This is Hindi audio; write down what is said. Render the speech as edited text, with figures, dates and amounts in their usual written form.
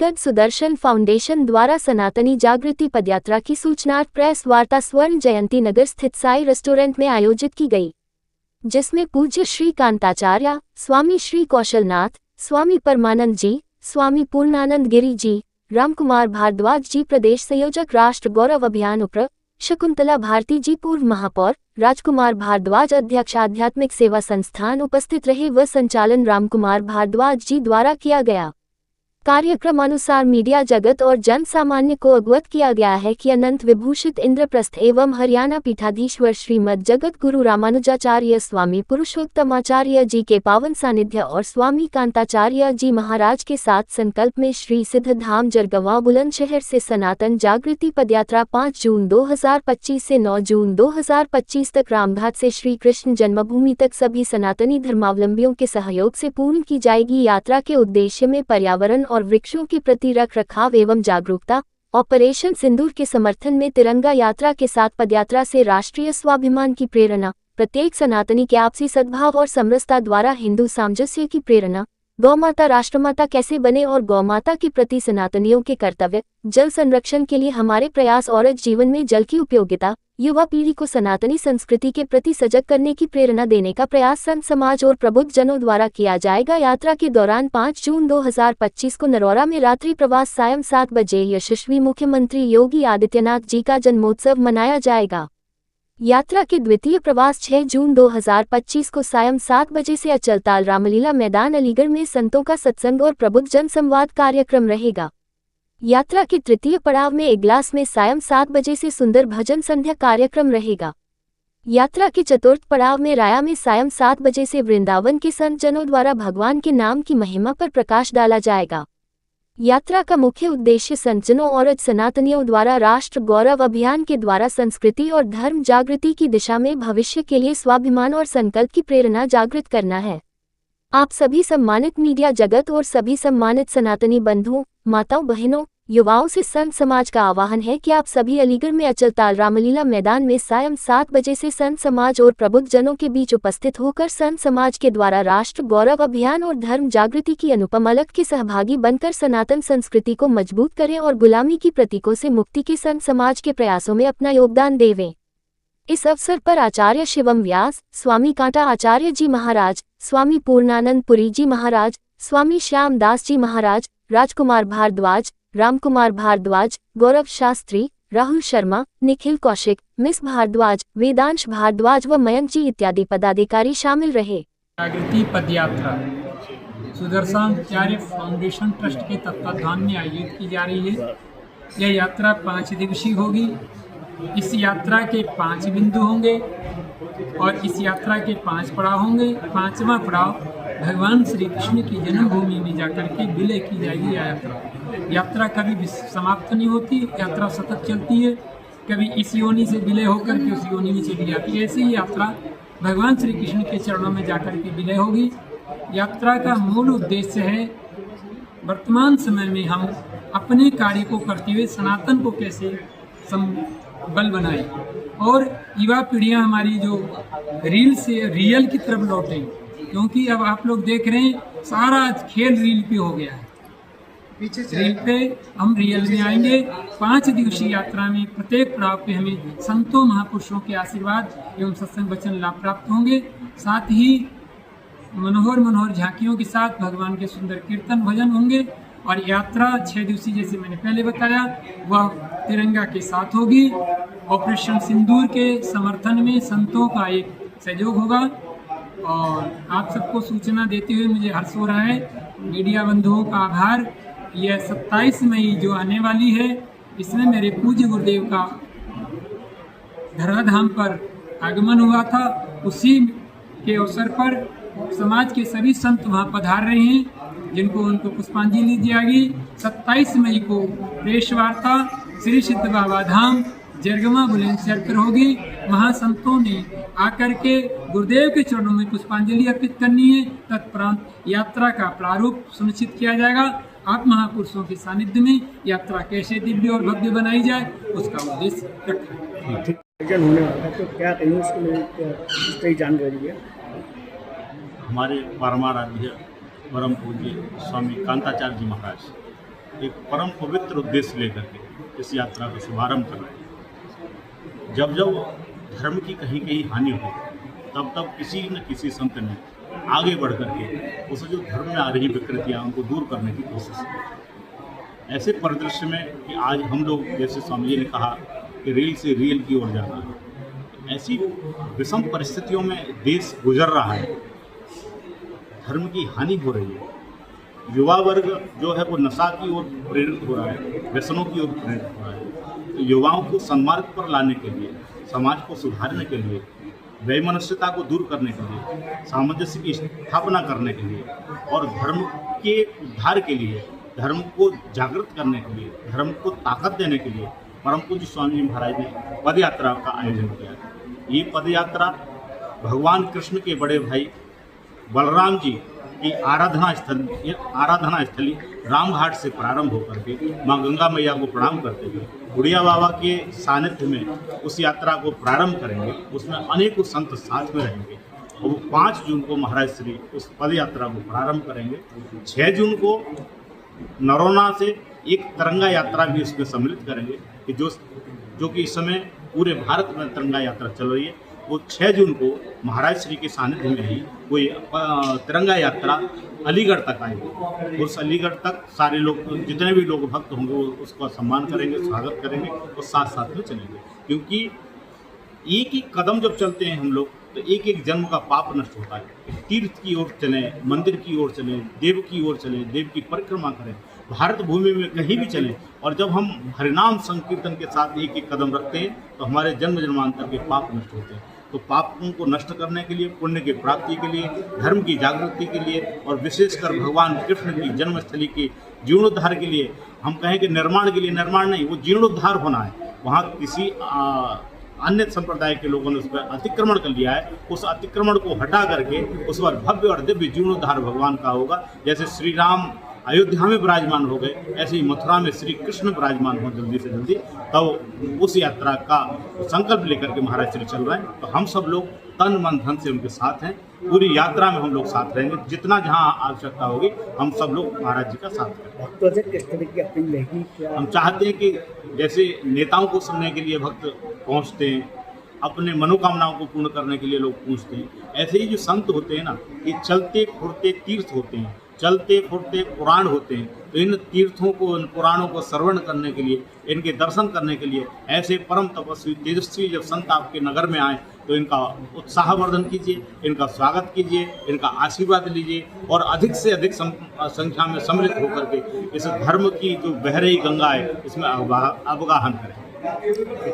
अलीगढ़ सुदर्शन फाउंडेशन द्वारा सनातनी जागृति पदयात्रा की सूचनार्थ प्रेस वार्ता स्वर्ण जयंती नगर स्थित साई रेस्टोरेंट में आयोजित की गई, जिसमें पूज्य श्री कांताचार्य, स्वामी श्री कौशलनाथ, स्वामी परमानंद जी, स्वामी पूर्णानंद गिरी जी, रामकुमार भारद्वाज जी प्रदेश संयोजक, राष्ट्र गौरव अभियान उप्र, शकुंतला भारती जी पूर्व महापौर, राजकुमार भारद्वाज अध्यक्ष आध्यात्मिक सेवा संस्थान उपस्थित रहे व संचालन रामकुमार भारद्वाज जी द्वारा किया गया। कार्यक्रम अनुसार मीडिया जगत और जन सामान्य को अवगत किया गया है कि अनंत विभूषित इंद्रप्रस्थ एवं हरियाणा पीठाधीश्वर श्रीमद जगत गुरु रामानुजाचार्य स्वामी पुरुषोत्तमाचार्य जी के पावन सानिध्य और स्वामी कांताचार्य जी महाराज के साथ संकल्प में श्री सिद्ध धाम जरगवां बुलंदशहर से सनातन जागृति पदयात्रा 5 जून 2025 से 9 जून 2025 तक रामघाट से श्री कृष्ण जन्मभूमि तक सभी सनातनी धर्मावलंबियों के सहयोग से पूर्ण की जाएगी। यात्रा के उद्देश्य में पर्यावरण और वृक्षों के प्रति रख रखाव एवं जागरूकता, ऑपरेशन सिंदूर के समर्थन में तिरंगा यात्रा के साथ पदयात्रा से राष्ट्रीय स्वाभिमान की प्रेरणा, प्रत्येक सनातनी के आपसी सद्भाव और समरसता द्वारा हिंदू सामंजस्य की प्रेरणा, गौमाता राष्ट्रमाता कैसे बने और गौमाता के प्रति सनातनियों के कर्तव्य, जल संरक्षण के लिए हमारे प्रयास और जीवन में जल की उपयोगिता, युवा पीढ़ी को सनातनी संस्कृति के प्रति सजग करने की प्रेरणा देने का प्रयास संत समाज और प्रबुद्ध जनों द्वारा किया जाएगा। यात्रा के दौरान 5 जून 2025 को नरौरा में रात्रि प्रवास सायं 7 बजे यशस्वी मुख्यमंत्री योगी आदित्यनाथ जी का जन्मोत्सव मनाया जाएगा। यात्रा के द्वितीय प्रवास 6 जून 2025 को सायं 7 बजे से अचलताल रामलीला मैदान अलीगढ़ में संतों का सत्संग और प्रबुद्ध जन संवाद कार्यक्रम रहेगा। यात्रा के तृतीय पड़ाव में इगलास में सायं 7 बजे से सुंदर भजन संध्या कार्यक्रम रहेगा। यात्रा के चतुर्थ पड़ाव में राया में सायं 7 बजे से वृंदावन के संत जनों द्वारा भगवान के नाम की महिमा पर प्रकाश डाला जाएगा। यात्रा का मुख्य उद्देश्य संतजनों और सनातनियों द्वारा राष्ट्र गौरव अभियान के द्वारा संस्कृति और धर्म जागृति की दिशा में भविष्य के लिए स्वाभिमान और संकल्प की प्रेरणा जागृत करना है। आप सभी सम्मानित मीडिया जगत और सभी सम्मानित सनातनी बंधुओं, माताओं, बहनों, युवाओं से संत समाज का आह्वान है कि आप सभी अलीगढ़ में अचलताल रामलीला मैदान में सायं 7 बजे से संत समाज और प्रबुद्ध जनों के बीच उपस्थित होकर संत समाज के द्वारा राष्ट्र गौरव अभियान और धर्म जागृति की अनुपम अलख के सहभागी बनकर सनातन संस्कृति को मजबूत करें और गुलामी की प्रतीकों से मुक्ति के संत समाज के प्रयासों में अपना योगदान देवें। इस अवसर पर आचार्य शिवम व्यास, स्वामी कांटा आचार्य जी महाराज, स्वामी पूर्णानंद पुरी जी महाराज, स्वामी श्याम दास जी महाराज, राजकुमार भारद्वाज, रामकुमार भारद्वाज, गौरव शास्त्री, राहुल शर्मा, निखिल कौशिक, मिस भारद्वाज, वेदांश भारद्वाज व मयंक जी इत्यादि पदाधिकारी शामिल रहे। जागृति पदयात्रा सुदर्शनाचार्य फाउंडेशन ट्रस्ट के तत्वाधान में आयोजित की जा रही है। यह यात्रा 5 दिवसीय होगी। इस यात्रा के 5 बिंदु होंगे और इस यात्रा के 5 पड़ाव होंगे। 5वां पड़ाव भगवान श्री कृष्ण की जन्मभूमि में जाकर के विलय की जाएगी। यात्रा कभी भी समाप्त नहीं होती, यात्रा सतत चलती है। कभी इस योनि से विलय होकर के उस योनि में चली जाती है। ऐसी ही यात्रा भगवान श्री कृष्ण के चरणों में जाकर के विलय होगी। यात्रा का मूल उद्देश्य है वर्तमान समय में हम अपने कार्य को करते हुए सनातन को कैसे बल बनाए और युवा पीढ़ियां हमारी जो रील से रियल की तरफ लौटे, क्योंकि अब आप लोग देख रहे हैं सारा खेल रील पे हो गया है। रील पे हम रियल में आएंगे। 5 दिवसीय यात्रा में प्रत्येक पड़ाव पे हमें संतों महापुरुषों के आशीर्वाद एवं सत्संग वचन लाभ प्राप्त होंगे। साथ ही मनोहर झांकियों के साथ भगवान के सुंदर कीर्तन भजन होंगे और यात्रा 6 दिवसीय जैसे मैंने पहले बताया वह तिरंगा के साथ होगी। ऑपरेशन सिंदूर के समर्थन में संतों का एक सहयोग होगा और आप सबको सूचना देते हुए मुझे हर्ष हो रहा है। मीडिया बंधुओं का आभार। यह 27 मई जो आने वाली है, इसमें मेरे पूज्य गुरुदेव का धराधाम पर आगमन हुआ था। उसी के अवसर पर समाज के सभी संत वहाँ पधार रहे हैं, जिनको उनको पुष्पांजलि दी जाएगी। 27 मई को प्रेस वार्ता श्री सिद्ध बाबा धाम जरगवां बुलंदशहर पर होगी। वहाँ संतों ने आकर के गुरुदेव के चरणों में पुष्पांजलि अर्पित करनी है। तत्परांत यात्रा का प्रारूप सुनिश्चित किया जाएगा। आप महापुरुषों के सानिध्य में यात्रा कैसे दिव्य और भव्य बनाई जाए उसका उद्देश्य रखा है। होने वाला है तो क्या कहीं उसकी जानकारी है? हमारे परमाराध्य परम पूज्य स्वामी कांताचार्य जी महाराज एक परम पवित्र उद्देश्य लेकर के इस यात्रा का शुभारंभ कर रहे हैं। जब जब धर्म की कहीं कहीं हानि हो तब तब किसी न किसी संत ने आगे बढ़ करके उस जो धर्म में आ रही विकृतियाँ उनको दूर करने की कोशिश की। ऐसे परिदृश्य में कि आज हम लोग, जैसे स्वामी जी ने कहा कि रील से रियल की ओर जाना है, ऐसी विषम परिस्थितियों में देश गुजर रहा है, धर्म की हानि हो रही है, युवा वर्ग जो है वो नशा की ओर प्रेरित हो रहा है, व्यसनों की ओर प्रेरित हो रहा है। तो युवाओं को सन्मार्ग पर लाने के लिए, समाज को सुधारने के लिए, वैमनस्यता को दूर करने के लिए, सामंजस्य की स्थापना करने के लिए और धर्म के उद्धार के लिए, धर्म को जागृत करने के लिए, धर्म को ताकत देने के लिए परम पूज्य स्वामी जी महाराज ने पद यात्रा का आयोजन किया। ये पद यात्रा भगवान कृष्ण के बड़े भाई बलराम जी की आराधना स्थली रामघाट से प्रारंभ होकर के माँ गंगा मैया को प्रणाम करते हुए बुढ़िया बाबा के सानिध्य में उस यात्रा को प्रारंभ करेंगे। उसमें अनेकों संत साथ में रहेंगे और वो 5 जून को महाराज श्री उस पद यात्रा को प्रारंभ करेंगे। 6 जून को नरोना से एक तिरंगा यात्रा भी इसमें सम्मिलित करेंगे कि जो कि इस समय पूरे भारत में तिरंगा यात्रा चल रही है। वो 6 जून को महाराज श्री के सानिध्य में ही कोई तिरंगा यात्रा अलीगढ़ तक आएगी। उस अलीगढ़ तक सारे लोग, जितने भी लोग भक्त होंगे वो उसका सम्मान करेंगे, स्वागत करेंगे और साथ साथ में चलेंगे। क्योंकि एक ही कदम जब चलते हैं हम लोग तो एक एक जन्म का पाप नष्ट होता है। तीर्थ की ओर चलें, मंदिर की ओर चलें, देव की ओर चलें, देव की परिक्रमा करें, भारत भूमि में कहीं भी चलें और जब हम हरिनाम संकीर्तन के साथ एक एक कदम रखते हैं तो हमारे जन्म जन्मांतर के पाप नष्ट होते हैं। तो पापों को नष्ट करने के लिए, पुण्य की प्राप्ति के लिए, धर्म की जागृति के लिए और विशेषकर भगवान कृष्ण की जन्मस्थली के जीर्णोद्धार के लिए, हम कहें कि निर्माण के लिए, निर्माण नहीं, वो जीर्णोद्धार होना है। वहाँ किसी अन्य संप्रदाय के लोगों ने उस पर अतिक्रमण कर लिया है, उस अतिक्रमण को हटा करके उस पर भव्य और दिव्य जीर्णोद्धार भगवान का होगा। जैसे श्री राम अयोध्या में विराजमान हो गए, ऐसे ही मथुरा में श्री कृष्ण विराजमान हो जल्दी से जल्दी। तो उस यात्रा का संकल्प लेकर के महाराज श्री चल रहे हैं। तो हम सब लोग तन मन धन से उनके साथ हैं। पूरी यात्रा में हम लोग साथ रहेंगे, जितना जहाँ आवश्यकता होगी हम सब लोग महाराज जी का साथ करेंगे। तो किस तरह की अपील रहेगी? हम चाहते हैं कि जैसे नेताओं को सुनने के लिए भक्त पहुँचते हैं, अपने मनोकामनाओं को पूर्ण करने के लिए लोग पूछते हैं, ऐसे ही जो संत होते हैं ना, ये चलते फुरते तीर्थ होते हैं, चलते फुरते पुराण होते हैं। तो इन तीर्थों को, इन पुराणों को श्रवण करने के लिए, इनके दर्शन करने के लिए ऐसे परम तपस्वी तेजस्वी जब संत आपके नगर में आए तो इनका उत्साहवर्धन कीजिए, इनका स्वागत कीजिए, इनका आशीर्वाद लीजिए और अधिक से अधिक संख्या में सम्मिलित होकर के इस धर्म की जो बह रही गंगा है इसमें अवगाहन करें।